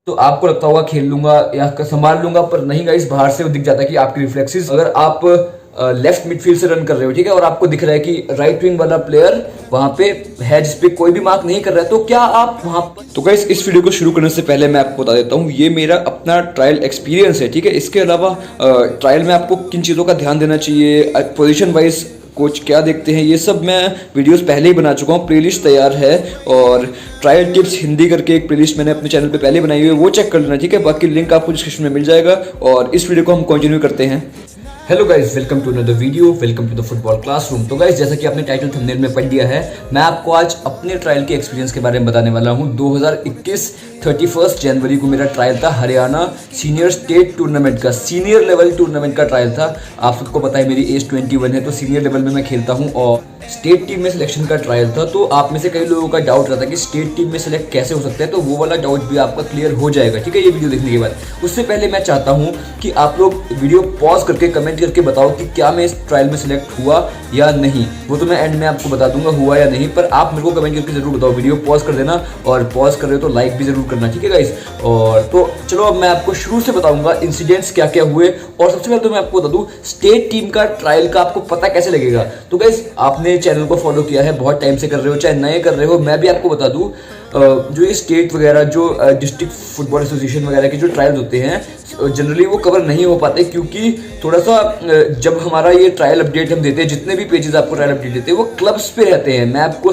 तो आपको लगता होगा खेल लूंगा या संभाल लूंगा, पर नहीं गाइस, बाहर से वो दिख जाता है कि आपकी रिफ्लेक्सेस, अगर आप लेफ्ट मिडफील्ड से रन कर रहे हो, ठीक है, और आपको दिख रहा है कि राइट विंग वाला प्लेयर वहां पे है जिसपे कोई भी मार्क नहीं कर रहा है, तो क्या आप वहां। तो गाइस, इस वीडियो को शुरू करने से पहले मैं आपको बता देता हूँ, ये मेरा अपना ट्रायल एक्सपीरियंस है, ठीक है। इसके अलावा ट्रायल में आपको किन चीज़ों का ध्यान देना चाहिए, पोजीशन वाइज कोच क्या देखते हैं, ये सब मैं वीडियोस पहले ही बना चुका हूँ, प्लेलिस्ट तैयार है। और ट्रायल टिप्स हिंदी करके एक प्लेलिस्ट मैंने अपने चैनल पे पहले बनाई हुई है, वो चेक कर लेना, ठीक है। बाकी लिंक आपको डिस्क्रिप्शन में मिल जाएगा। और इस वीडियो को हम कंटिन्यू करते हैं। Hello guys, welcome to another video, welcome to the football classroom. तो गाइस, जैसा कि आपने टाइटल थंबनेल में पढ़ लिया है, मैं आपको आज अपने ट्रायल के एक्सपीरियंस के बारे में बताने वाला हूं। 2021 31 जनवरी को मेरा ट्रायल था हरियाणा सीनियर स्टेट टूर्नामेंट का, सीनियर लेवल टूर्नामेंट का ट्रायल था। आप सबको पता है मेरी एज 21 है, तो सीनियर लेवल में मैं खेलता हूँ और स्टेट टीम में सिलेक्शन का ट्रायल था। तो आप में से कई लोगों का डाउट रहता है कि स्टेट टीम में सिलेक्ट कैसे हो सकता है, तो वो वाला डाउट भी आपका क्लियर हो जाएगा, ठीक है, ये वीडियो देखने के बाद। उससे पहले मैं चाहता हूँ कि आप लोग वीडियो पॉज करके कमेंट करके बताओ कि क्या मैं इस ट्रायल में सिलेक्ट हुआ या नहीं। वो तो मैं एंड में आपको बता दूंगा हुआ या नहीं, पर आप मेरे को कमेंट करके जरूर बताओ। वीडियो पॉज कर देना, और पॉज कर रहे हो तो लाइक भी जरूर करना, ठीक है गाइस। और तो चलो, अब मैं आपको शुरू से बताऊंगा इंसिडेंट्स क्या क्या हुए। और सबसे पहले तो मैं आपको बता दूं, स्टेट टीम का ट्रायल का आपको पता कैसे लगेगा। तो गाइस, आपने चैनल को फॉलो किया है, बहुत टाइम से कर रहे हो, चाहे नए कर रहे हो, मैं भी आपको बता दूं, जो ये स्टेट वगैरह, जो डिस्ट्रिक्ट फुटबॉल एसोसिएशन वगैरह के जो ट्रायल्स होते हैं, जनरली वो कवर नहीं हो पाते, क्योंकि थोड़ा सा जब हमारा ये ट्रायल अपडेट हम देते हैं, जितने भी पेजेस आपको ट्रायल अपडेट देते हैं, वो क्लब्स पे रहते हैं। मैं आपको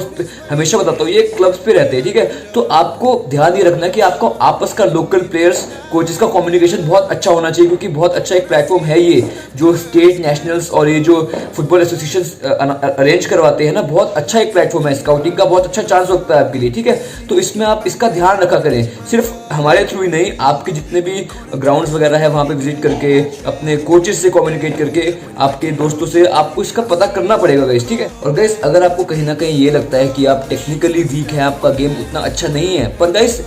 हमेशा बताता हूँ, ये क्लब्स पे रहते हैं, ठीक है। तो आपको ध्यान ये रखना कि आपको आपस का, लोकल प्लेयर्स कोचेस का कम्युनिकेशन बहुत अच्छा होना चाहिए, क्योंकि बहुत अच्छा एक प्लेटफॉर्म है ये, जो स्टेट नेशनल्स और ये जो फुटबॉल एसोसिएशन अरेंज करवाते हैं ना, बहुत अच्छा एक प्लेटफॉर्म है। स्काउटिंग का बहुत अच्छा चांस होता है आपके लिए, ठीक है। तो इसमें आप इसका ध्यान रखा करें, सिर्फ हमारे थ्रू ही नहीं, आपके जितने भी ग्राउंड्स वगैरह है वहाँ पे विजिट करके, अपने कोचेस से कम्युनिकेट करके, आपके दोस्तों से आपको इसका पता करना पड़ेगा गाइस, ठीक है। और गाइस, अगर आपको कहीं ना कहीं ये लगता है कि आप टेक्निकली वीक हैं, आपका गेम उतना अच्छा नहीं है, पर गाइस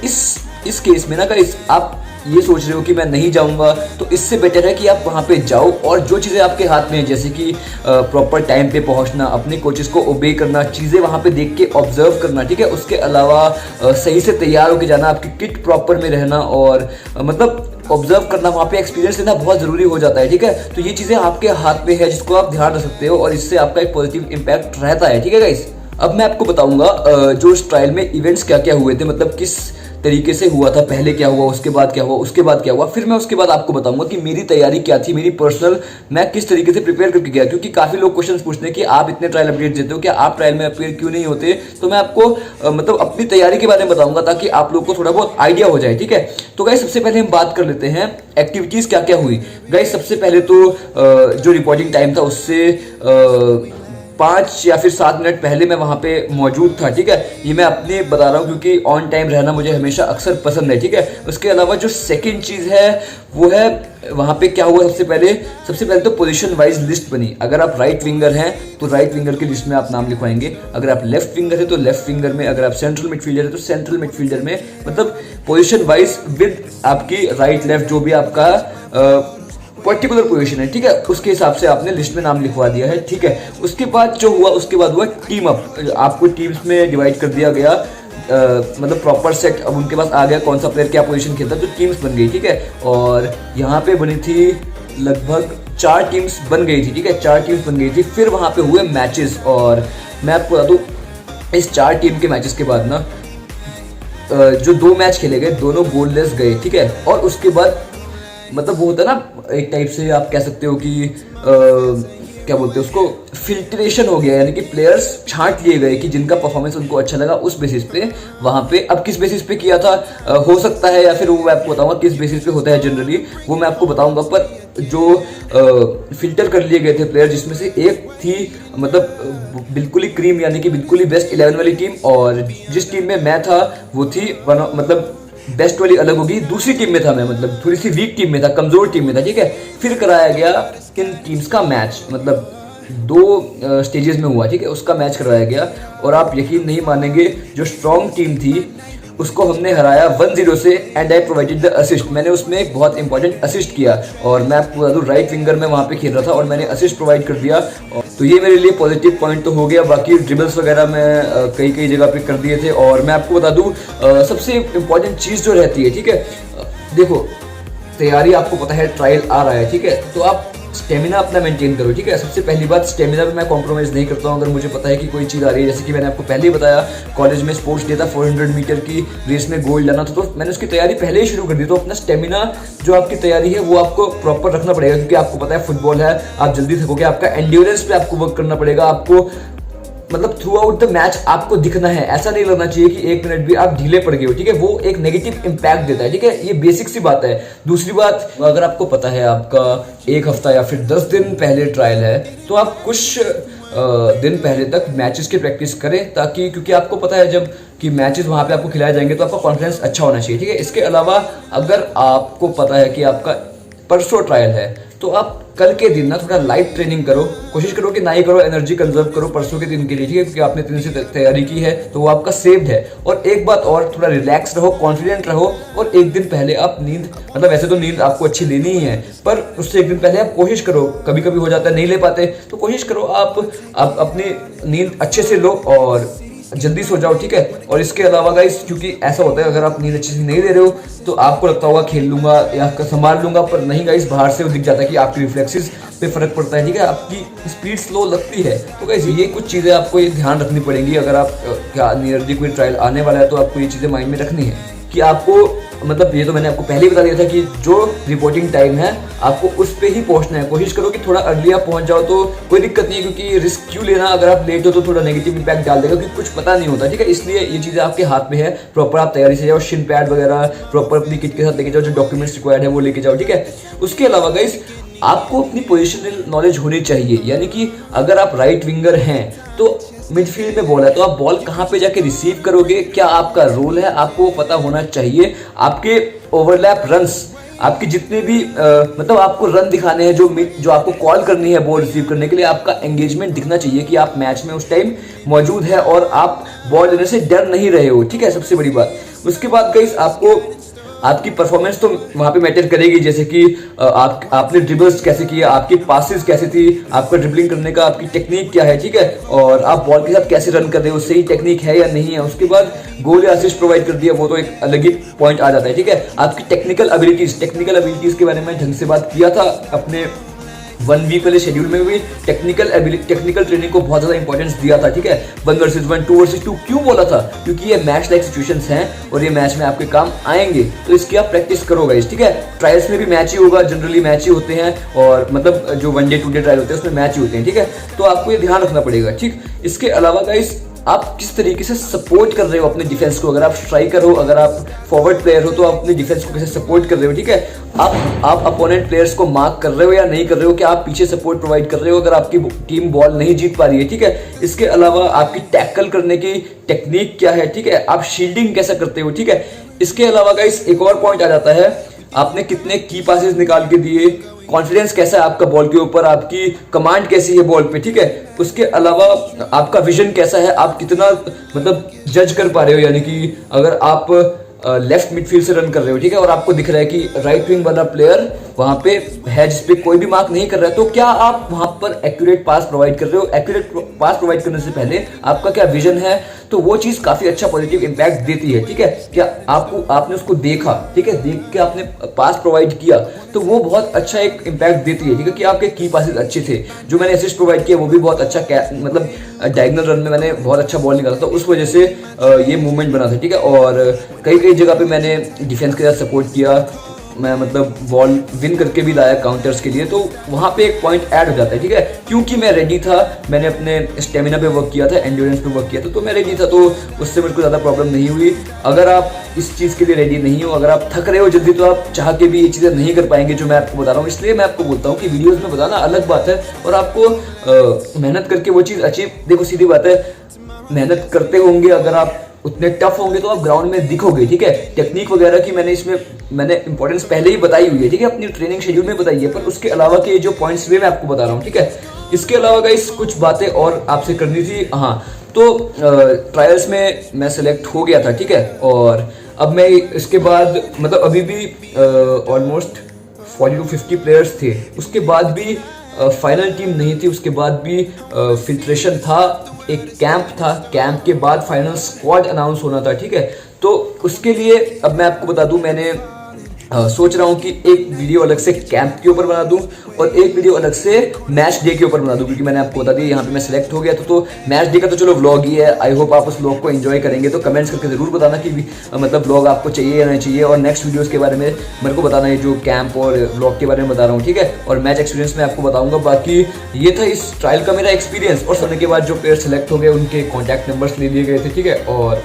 इस केस में ना गाइस, आप ये सोच रहे हो कि मैं नहीं जाऊंगा, तो इससे बेटर है कि आप वहाँ पे जाओ, और जो चीज़ें आपके हाथ में है, जैसे कि प्रॉपर टाइम पे पहुँचना, अपने कोचेस को ओबे करना, चीज़ें वहाँ पे देख के ऑब्जर्व करना, ठीक है। उसके अलावा सही से तैयार होकर जाना, आपकी किट प्रॉपर में रहना, और मतलब ऑब्जर्व करना, वहाँ पे एक्सपीरियंस लेना बहुत ज़रूरी हो जाता है, ठीक है। तो ये चीज़ें आपके हाथ में है, जिसको आप ध्यान रख सकते हो, और इससे आपका एक पॉजिटिव इम्पैक्ट रहता है, ठीक है गाइस। अब मैं आपको बताऊंगा जो इस ट्रायल में इवेंट्स क्या क्या हुए थे, मतलब किस तरीके से हुआ था, पहले क्या हुआ, उसके बाद क्या हुआ, उसके बाद क्या हुआ। फिर मैं उसके बाद आपको बताऊंगा कि मेरी तैयारी क्या थी, मेरी पर्सनल, मैं किस तरीके से प्रिपेयर करके गया, क्योंकि काफ़ी लोग क्वेश्चंस पूछते हैं कि आप इतने ट्रायल अपडेट देते हो, क्या आप ट्रायल में अपीयर क्यों नहीं होते। तो मैं आपको मतलब अपनी तैयारी के बारे में बताऊंगा, ताकि आप लोग को थोड़ा बहुत आइडिया हो जाए, ठीक है। तो गाइस, सबसे पहले हम बात कर लेते हैं एक्टिविटीज़ क्या क्या हुई। गाइस, सबसे पहले तो जो रिपोर्टिंग टाइम था, उससे 5 या फिर 7 मिनट पहले मैं वहाँ पे मौजूद था, ठीक है। ये मैं अपने बता रहा हूँ, क्योंकि ऑन टाइम रहना मुझे हमेशा अक्सर पसंद है, ठीक है। उसके अलावा जो सेकंड चीज़ है, वो है वहाँ पे क्या हुआ। सबसे पहले तो पोजीशन वाइज लिस्ट बनी। अगर आप राइट विंगर हैं तो राइट विंगर की लिस्ट में आप नाम लिखवाएंगे, अगर आप लेफ्ट विंगर है तो लेफ्ट विंगर में, अगर आप सेंट्रल मिडफील्डर है तो सेंट्रल मिडफील्डर में, मतलब पोजीशन वाइज विद आपकी राइट लेफ्ट जो भी आपका पर्टिकुलर पोजीशन है, ठीक है, उसके हिसाब से आपने लिस्ट में नाम लिखवा दिया है, ठीक है। उसके बाद जो हुआ, उसके बाद हुआ टीम अप। आपको टीम्स में डिवाइड कर दिया गया, मतलब प्रॉपर सेट अब उनके पास आ गया, कौन सा प्लेयर क्या पोजीशन खेलता है, तो टीम्स बन गई, ठीक है। और यहाँ पे बनी थी लगभग 4 टीम्स बन गई थी, ठीक है, 4 टीम्स बन गई थी। फिर वहाँ पे हुए मैचेस, और मैं आपको बता दूँ, इस 4 टीम के मैचेस के बाद ना जो 2 मैच खेले गए, दोनों गोललेस गए, ठीक है। और उसके बाद मतलब वो होता है ना, एक टाइप से आप कह सकते हो कि क्या बोलते हैं उसको, फिल्ट्रेशन हो गया, यानी कि प्लेयर्स छांट लिए गए कि जिनका परफॉर्मेंस उनको अच्छा लगा, उस बेसिस पे वहाँ पे। अब किस बेसिस पे किया था हो सकता है, या फिर वो मैं आपको बताऊंगा किस बेसिस पे होता है जनरली, वो मैं आपको बताऊंगा। पर जो फिल्टर कर लिए गए थे प्लेयर, जिसमें से एक थी मतलब बिल्कुल ही क्रीम, यानी कि बिल्कुल ही बेस्ट 11 वाली टीम, और जिस टीम में मैं था वो थी मतलब बेस्ट वाली अलग होगी। दूसरी टीम में था मैं, मतलब थोड़ी सी वीक टीम में था, कमजोर टीम में था, ठीक है। फिर कराया गया किन टीम्स का मैच, मतलब 2 स्टेजेस में हुआ, ठीक है, उसका मैच करवाया गया। और आप यकीन नहीं मानेंगे, जो स्ट्रॉन्ग टीम थी उसको हमने हराया 1-0 से and I provided the assist. मैंने उसमें एक बहुत इंपॉर्टेंट असिस्ट किया और मैं आपको बता दूं राइट विंगर में वहाँ पे खेल रहा था और मैंने असिस्ट प्रोवाइड कर दिया। तो ये मेरे लिए पॉजिटिव पॉइंट तो हो गया। बाकी ड्रिबल्स वगैरह मैं कई जगह पे कर दिए थे। और मैं आपको बता दूं सबसे इंपॉर्टेंट चीज़ जो रहती है, ठीक है, देखो तैयारी आपको पता है ट्रायल आ रहा है, ठीक है, तो आप स्टेमिना अपना मेंटेन करो, ठीक है। सबसे पहली बात स्टेमिना पे मैं कॉम्प्रोमाइज़ नहीं करता हूँ। अगर मुझे पता है कि कोई चीज़ आ रही है, जैसे कि मैंने आपको पहले ही बताया कॉलेज में स्पोर्ट्स डे था, 400 मीटर की रेस में गोल्ड लाना था, तो मैंने उसकी तैयारी पहले ही शुरू कर दी। तो अपना स्टेमिना जो आपकी तैयारी है वो आपको प्रॉपर रखना पड़ेगा, क्योंकि आपको पता है फुटबॉल है, आप जल्दी थकोगे, आपका एंड्योरेंस पे आपको वर्क करना पड़ेगा। आपको मतलब थ्रू आउट द मैच आपको दिखना है, ऐसा नहीं लगना चाहिए कि 1 मिनट भी आप ढीले पड़ गए हो, ठीक है, वो एक नेगेटिव इंपैक्ट देता है, ठीक है, ये बेसिक सी बात है। दूसरी बात, अगर आपको पता है आपका 1 हफ्ता या फिर 10 दिन पहले ट्रायल है, तो आप कुछ दिन पहले तक मैचेस की प्रैक्टिस करें, ताकि क्योंकि आपको पता है जब कि मैचेस वहाँ पे आपको खिलाए जाएंगे तो आपका कॉन्फिडेंस अच्छा होना चाहिए, ठीक है। इसके अलावा अगर आपको पता है कि आपका परसों ट्रायल है, तो आप कल के दिन ना थोड़ा लाइट ट्रेनिंग करो, कोशिश करो कि ना ही करो, एनर्जी कंजर्व करो परसों के दिन के लिए, ठीक है, क्योंकि आपने 3 दिन से तैयारी की है तो वो आपका सेव्ड है। और एक बात और, थोड़ा रिलैक्स रहो, कॉन्फिडेंट रहो, और एक दिन पहले आप नींद, मतलब वैसे तो नींद आपको अच्छी लेनी ही है, पर उससे एक दिन पहले आप कोशिश करो, कभी कभी हो जाता है नहीं ले पाते, तो कोशिश करो आप अपनी नींद अच्छे से लो और जल्दी सो जाओ, ठीक है। और इसके अलावा गाइस, क्योंकि ऐसा होता है अगर आप नींद अच्छी से नहीं ले रहे हो तो आपको लगता होगा खेल लूंगा या संभाल लूंगा, पर नहीं गाइस, बाहर से वो दिख जाता है कि आपकी रिफ्लेक्सेस पे फर्क पड़ता है, ठीक है, आपकी स्पीड स्लो लगती है। तो गाइस ये कुछ चीज़ें आपको ये ध्यान रखनी पड़ेंगी। अगर आप क्या नियरली कोई ट्रायल आने वाला है तो आपको ये चीज़ें माइंड में रखनी है कि आपको, मतलब ये तो मैंने आपको पहले ही बता दिया था कि जो रिपोर्टिंग टाइम है आपको उस पर ही पहुंचना है। कोशिश करो कि थोड़ा अर्ली आप पहुंच जाओ तो कोई दिक्कत नहीं है, क्योंकि रिस्क क्यों लेना, अगर आप लेट हो तो थोड़ा नेगेटिव इंपैक्ट डाल देगा, क्योंकि कुछ पता नहीं होता, ठीक है। इसलिए ये चीज़ें आपके हाथ में है, प्रॉपर आप तैयारी से जाओ, शिन पैड वगैरह प्रॉपर अपनी किट के साथ लेके जाओ, जो डॉक्यूमेंट्स रिक्वायर्ड है वो लेके जाओ, ठीक है। उसके अलावा गाइस आपको अपनी पोजिशनल नॉलेज होनी चाहिए, यानी कि अगर आप राइट विंगर हैं तो मिडफील्ड में बॉल है तो आप बॉल कहाँ पे जाके रिसीव करोगे, क्या आपका रोल है, आपको पता होना चाहिए। आपके ओवरलैप रन्स, आपकी जितने भी मतलब आपको रन दिखाने हैं, जो आपको कॉल करनी है बॉल रिसीव करने के लिए, आपका एंगेजमेंट दिखना चाहिए कि आप मैच में उस टाइम मौजूद है और आप बॉल लेने से डर नहीं रहे हो, ठीक है, सबसे बड़ी बात। उसके बाद गाइस आपको आपकी परफॉर्मेंस तो वहाँ पे मैटर करेगी, जैसे कि आपने ड्रिबल्स कैसे किया, आपकी पासेस कैसी थी, आपका ड्रिबलिंग करने का आपकी टेक्निक क्या है, ठीक है, और आप बॉल के साथ कैसे रन कर रहे हो, सही टेक्निक है या नहीं है। उसके बाद गोल या असिस्ट प्रोवाइड कर दिया, वो तो एक अलग ही पॉइंट आ जाता है, ठीक है। आपकी टेक्निकल एबिलिटीज के बारे में ढंग से बात किया था अपने 1 वीक वाले शेड्यूल में भी, टेक्निकल ट्रेनिंग को बहुत ज़्यादा इंपॉर्टेंस दिया था, ठीक है। 1 वर्सेस 1, 2 वर्सेस 2 क्यों बोला था, क्योंकि ये मैच लाइक सिचुएशंस हैं और ये मैच में आपके काम आएंगे, तो इसकी आप प्रैक्टिस करो गाइस, ठीक है। ट्रायल्स में भी मैच ही होगा, जनरली मैच ही होते हैं, और मतलब जो 1 डे 2 डे ट्रायल होते हैं उसमें मैच ही होते हैं, ठीक है, तो आपको ये ध्यान रखना पड़ेगा, ठीक। इसके अलावा गाइस आप किस तरीके से सपोर्ट कर रहे हो अपने डिफेंस को, अगर आप स्ट्राइकर हो, अगर आप फॉरवर्ड प्लेयर हो, तो आप अपने डिफेंस को कैसे सपोर्ट कर रहे हो, ठीक है। आप अपोनेंट प्लेयर्स को मार्क कर रहे हो या नहीं कर रहे हो, क्या आप पीछे सपोर्ट प्रोवाइड कर रहे हो अगर आपकी टीम बॉल नहीं जीत पा रही है, ठीक है। इसके अलावा आपकी टैकल करने की टेक्निक क्या है, ठीक है, आप शील्डिंग कैसे करते हो, ठीक है। इसके अलावा गाइस एक और पॉइंट आ जाता है, आपने कितने की पासेस निकाल के दिए, कॉन्फिडेंस कैसा है आपका बॉल के ऊपर, आपकी कमांड कैसी है बॉल पे, ठीक है। उसके अलावा आपका विजन कैसा है, आप कितना मतलब जज कर पा रहे हो, यानी कि अगर आप लेफ्ट मिडफील्ड से रन कर रहे हो, ठीक है, और आपको दिख रहा है कि राइट विंग वाला प्लेयर वहां पे है जिस पे कोई भी मार्क नहीं कर रहा है, तो क्या आप वहां पर एक्यूरेट पास प्रोवाइड कर रहे हो। एक्यूरेट पास प्रोवाइड करने से पहले आपका क्या विजन है, तो वो चीज काफी अच्छा पॉजिटिव इंपैक्ट देती है, ठीक है। क्या आपने उसको देखा, ठीक है, देख के आपने पास प्रोवाइड किया, तो वो बहुत अच्छा एक इंपैक्ट देती है, ठीक है, कि आपके की पासेस अच्छे थे। जो मैंने असिस्ट प्रोवाइड किया वो भी बहुत अच्छा, मतलब डायगोनल रन में मैंने बहुत अच्छा बॉल निकाला था, उस वजह से ये मूवमेंट बना था, ठीक है। और कई जगह पे मैंने डिफेंस के साथ सपोर्ट किया, मैं मतलब बॉल विन करके भी लाया काउंटर्स के लिए, तो वहाँ पे एक पॉइंट ऐड हो जाता है, ठीक है, क्योंकि मैं रेडी था, मैंने अपने स्टेमिना पे वर्क किया था, एंड्योरेंस पे वर्क किया था, तो मैं रेडी था, तो उससे मेरे को ज़्यादा प्रॉब्लम नहीं हुई। अगर आप इस चीज़ के लिए रेडी नहीं हो, अगर आप थक रहे हो जल्दी, तो आप चाह के भी ये चीज़ें नहीं कर पाएंगे जो मैं आपको बता रहा हूँ। इसलिए मैं आपको बोलता हूँ कि वीडियोज़ में बताना अलग बात है, और आपको मेहनत करके वो चीज़ अचीव, देखो सीधी बात है, मेहनत करते होंगे, अगर आप उतने टफ होंगे तो आप ग्राउंड में दिखोगे, ठीक है। टेक्निक वगैरह की मैंने इंपॉर्टेंस पहले ही बताई हुई है, ठीक है, अपनी ट्रेनिंग शेड्यूल में बताई है, पर उसके अलावा के जो पॉइंट्स भी मैं आपको बता रहा हूँ, ठीक है। इसके अलावा गाइस कुछ बातें और आपसे करनी थी। हाँ, तो ट्रायल्स में मैं सेलेक्ट हो गया था, ठीक है। और अब मैं इसके बाद मतलब अभी भी ऑलमोस्ट 40 to 50 प्लेयर्स थे, उसके बाद भी फाइनल टीम नहीं थी, उसके बाद भी फिल्ट्रेशन था, एक कैंप था, कैंप के बाद फाइनल स्क्वाड अनाउंस होना था, ठीक है। तो उसके लिए अब मैं आपको बता दूं, मैंने सोच रहा हूँ कि एक वीडियो अलग से कैंप के ऊपर बना दूं और एक वीडियो अलग से मैच डे के ऊपर बना दूं, क्योंकि मैंने आपको बता दिया यहाँ पे मैं सिलेक्ट हो गया था। तो मैच डे का तो चलो व्लॉग ही है, आई होप आप उस व्लॉग को एंजॉय करेंगे। तो कमेंट्स करके जरूर बताना कि मतलब व्लॉग आपको चाहिए या नहीं चाहिए, और नेक्स्ट वीडियोस के बारे में मेरे को बताना है, जो कैंप और व्लॉग के बारे में बता रहा हूँ, ठीक है। और मैच एक्सपीरियंस मैं आपको बताऊंगा। बाकी ये था इस ट्रायल का मेरा एक्सपीरियंस। और सोने के बाद जो प्लेयर सेलेक्ट हो गए उनके कॉन्टैक्ट नंबर्स ले लिए गए थे, ठीक है। और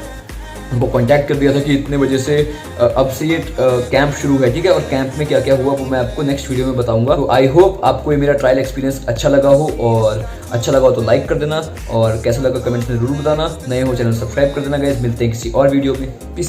उनको कांटेक्ट कर दिया था कि इतने बजे से अब से ये कैंप शुरू है, ठीक है। और कैंप में क्या क्या हुआ वो मैं आपको नेक्स्ट वीडियो में बताऊंगा। तो आई होप आपको ये मेरा ट्रायल एक्सपीरियंस अच्छा लगा हो, और अच्छा लगा हो तो लाइक कर देना, और कैसा लगा कमेंट्स में जरूर बताना। नए हो चैनल सब्सक्राइब कर देना गाइस। मिलते हैं किसी और वीडियो में। पीस।